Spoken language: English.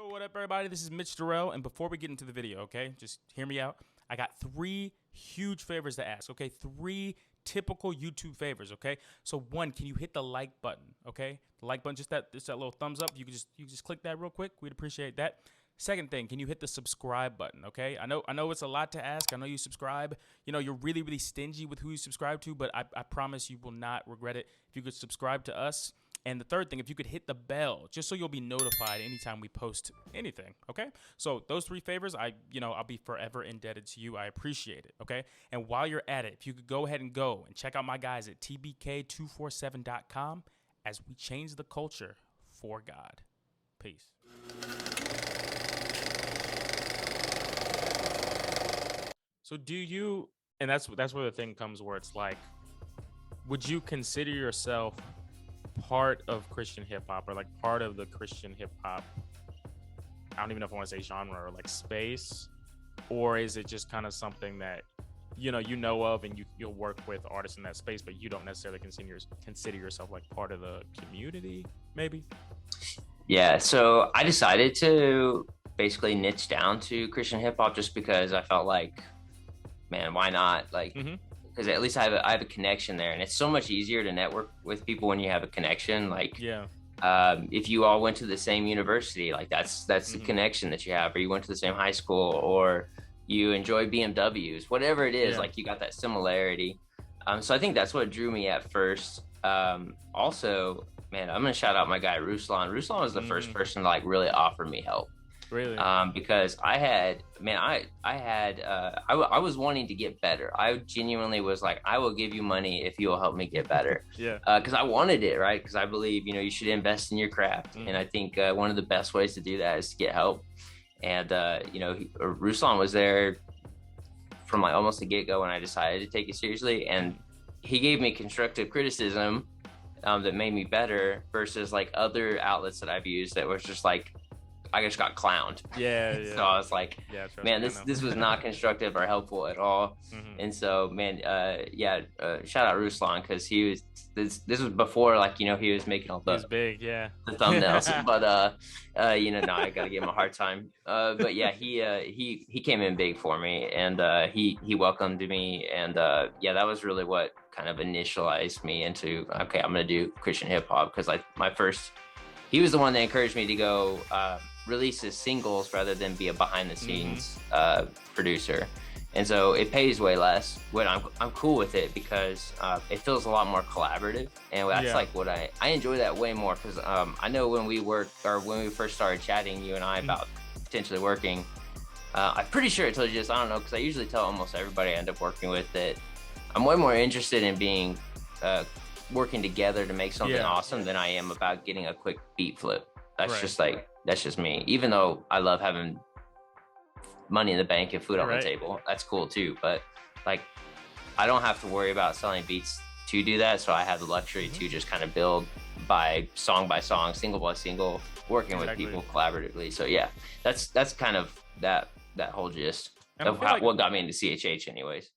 What up, everybody? This is Mitch Darrell, and before we get into the video, okay, just hear me out. I got 3 huge favors to ask, okay? 3 typical YouTube favors, okay? So one, can you hit the like button, okay? The like button, just that little thumbs up. You just click that real quick. We'd appreciate that. Second thing, can you hit the subscribe button, okay? I know it's a lot to ask. I know you subscribe. You know, you're really, really stingy with who you subscribe to, but I promise you will not regret it if you could subscribe to us. And the third thing, if you could hit the bell, just so you'll be notified anytime we post anything, okay? So those 3 favors, I'll be forever indebted to you. I appreciate it, okay? And while you're at it, if you could go ahead and check out my guys at tbk247.com as we change the culture for God. Peace. So do you, and that's where the thing comes where it's like, would you consider yourself part of Christian hip hop or like part of the Christian hip hop? I don't even know if I want to say genre or like space, or is it just kind of something that you know of and you'll work with artists in that space, but you don't necessarily consider yourself like part of the community, maybe? Yeah, so I decided to basically niche down to Christian hip hop just because I felt like, man, why not? Like, because at least I have a connection there, and it's so much easier to network with people when you have a connection. Like, if you all went to the same university, like that's the connection that you have, or you went to the same high school, or you enjoy BMWs, whatever it is, like you got that similarity. So I think that's what drew me at first. Also, man, I'm gonna shout out my guy Ruslan. Ruslan was the first person to like really offer me help. Really? Because I was wanting to get better. I genuinely was like, I will give you money if you will help me get better. Because I wanted it, right? Because I believe, you should invest in your craft. And I think one of the best ways to do that is to get help. And, Ruslan was there from like almost the get-go when I decided to take it seriously. And he gave me constructive criticism that made me better versus like other outlets that I've used that was just like, I just got clowned. Yeah. So I was like, man, this was not constructive or helpful at all. And so, man, shout out Ruslan, because this was before, like, he was making all the, he was big, the thumbnails. But no, I gotta give him a hard time. But yeah, he came in big for me, and he welcomed me, and that was really what kind of initialized me into, okay, I'm gonna do Christian hip hop, because like he was the one that encouraged me to go release his singles rather than be a behind the scenes producer. And so it pays way less, but I'm cool with it because it feels a lot more collaborative. And that's like what I enjoy that way more, because I know when we first started chatting, you and I, about potentially working, I'm pretty sure I told you this, I don't know, because I usually tell almost everybody I end up working with that I'm way more interested in being working together to make something awesome than I am about getting a quick beat flip. That's just me. Even though I love having money in the bank and food on the table, that's cool too. But like, I don't have to worry about selling beats to do that. So I have the luxury to just kind of build by song, single by single, working with people collaboratively. So yeah, that's kind of that whole gist of what got me into CHH anyways.